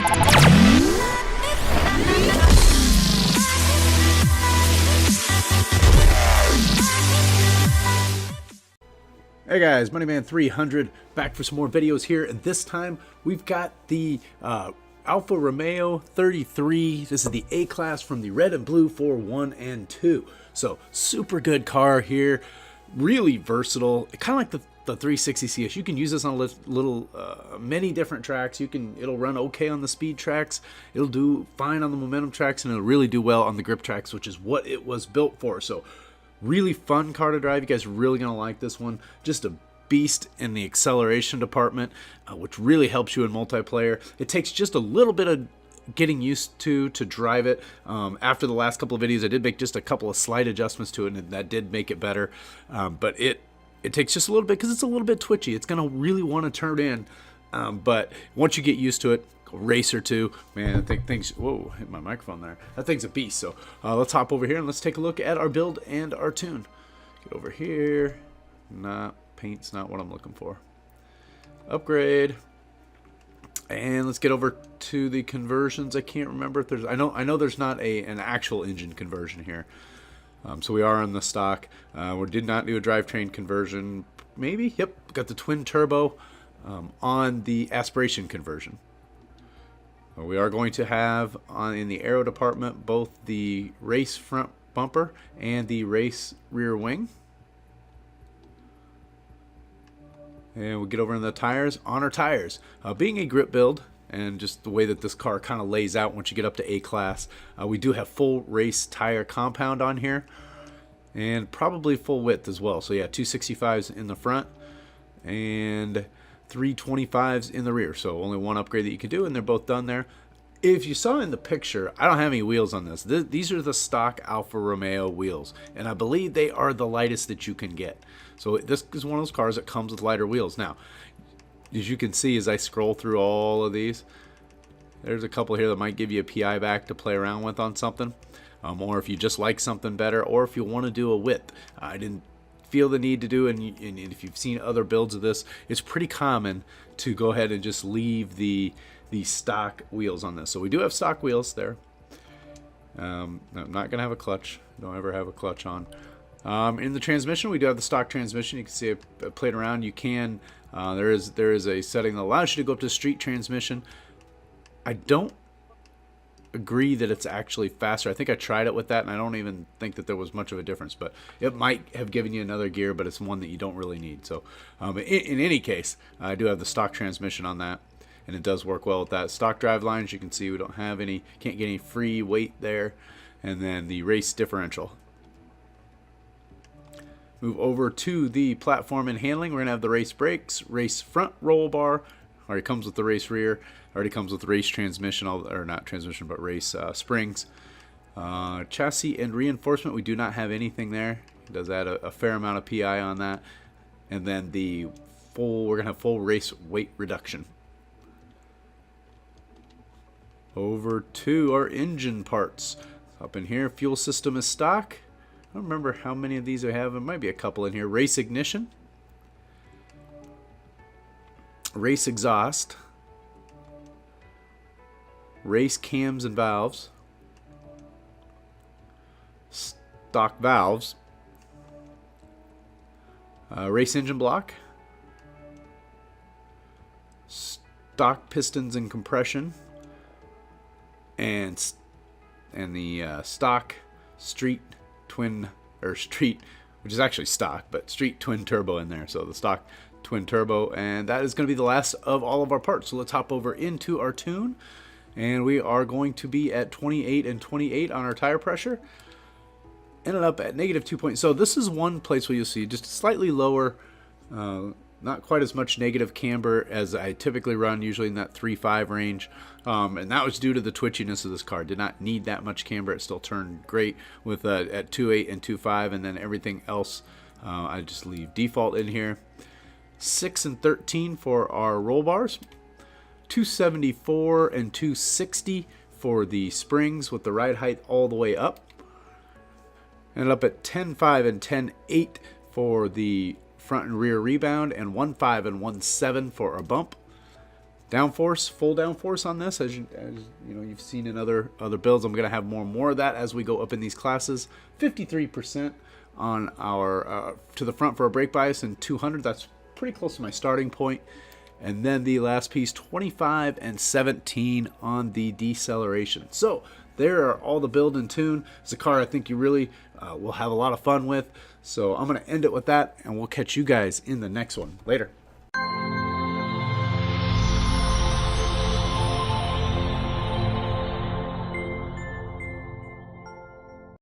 Hey guys, Moneyman300 back for some more videos here, and this time we've got the Alfa Romeo 33. This is the A-Class from the red and blue for 1 and 2. So super good car here, really versatile, kind of like the 360 CS. You can use this on many different tracks. It'll run okay on the speed tracks, it'll do fine on the momentum tracks, and it'll really do well on the grip tracks, which is what it was built for. So really fun car to drive. You guys are really going to like this one. Just a beast in the acceleration department, which really helps you in multiplayer. It takes just a little bit of getting used to drive it. After the last couple of videos, I did make just a couple of slight adjustments to it, and that did make it better. But it takes just a little bit because it's a little bit twitchy. It's going to really want to turn in. But once you get used to it, a race or two, man, I think things, whoa, hit my microphone there. That thing's a beast. So let's hop over here and let's take a look at our build and our tune. Get over here. Paint's not what I'm looking for. Upgrade. And let's get over to the conversions. I can't remember if there's, I know there's not an actual engine conversion here. So we are on the stock. We did not do a drivetrain conversion. Maybe, yep, got the twin turbo on the aspiration conversion. We are going to have in the aero department both the race front bumper and the race rear wing. And we'll get over in the tires. On our tires, being a grip build and just the way that this car kind of lays out once you get up to A-Class, we do have full race tire compound on here and probably full width as well. So yeah, 265s in the front and 325s in the rear. So only one upgrade that you can do, and they're both done there. If you saw in the picture, I don't have any wheels on this. These are the stock Alfa Romeo wheels, and I believe they are the lightest that you can get. So this is one of those cars that comes with lighter wheels. Now, as you can see as I scroll through all of these, there's a couple here that might give you a PI back to play around with on something, or if you just like something better, or if you want to do a width. I didn't feel the need to do, and if you've seen other builds of this, it's pretty common to go ahead and just leave the stock wheels on this. So we do have stock wheels there. I'm not gonna have a clutch. Don't ever have a clutch on. In the transmission, we do have the stock transmission. You can see I played around. You can there is a setting that allows you to go up to street transmission. I don't agree that it's actually faster. I think I tried it with that, and I don't even think that there was much of a difference, but it might have given you another gear, but it's one that you don't really need. So in any case, I do have the stock transmission on that, and it does work well with that. Stock drive lines, you can see we don't have any, can't get any free weight there. And then the race differential. Move over to the platform and handling. We're gonna have the race brakes, race front roll bar, already comes with the race rear, already comes with race transmission, or not transmission, but race springs. Chassis and reinforcement, we do not have anything there. It does add a fair amount of PI on that. And then the we're gonna have full race weight reduction. Over to our engine parts. Up in here, fuel system is stock. I don't remember how many of these I have. There might be a couple in here. Race ignition. Race exhaust. Race cams and valves. Stock valves. Race engine block. Stock pistons and compression. And the stock street twin, or street, which is actually stock, but street twin turbo in there. So the stock twin turbo, and that is going to be the last of all of our parts. So let's hop over into our tune, and we are going to be at 28 and 28 on our tire pressure. Ended up at negative 2 points. So this is one place where you'll see just slightly lower, not quite as much negative camber as I typically run, usually in that 3.5 range. And that was due to the twitchiness of this car. Did not need that much camber. It still turned great with at 2.8 and 2.5, and then everything else I just leave default in here. 6 and 13 for our roll bars. 274 and 260 for the springs with the ride height all the way up. Ended up at 10.5 and 10.8 for the front and rear rebound, and 1.5 and 1.7 for a bump. downforce, full downforce on this, as you know, you've seen in other builds. I'm going to have more and more of that as we go up in these classes. 53% on our to the front for a brake bias, and 200. That's pretty close to my starting point. And then the last piece, 25 and 17 on the deceleration. So there are all the build and tune. It's a car I think you really will have a lot of fun with. So I'm going to end it with that, and we'll catch you guys in the next one. Later.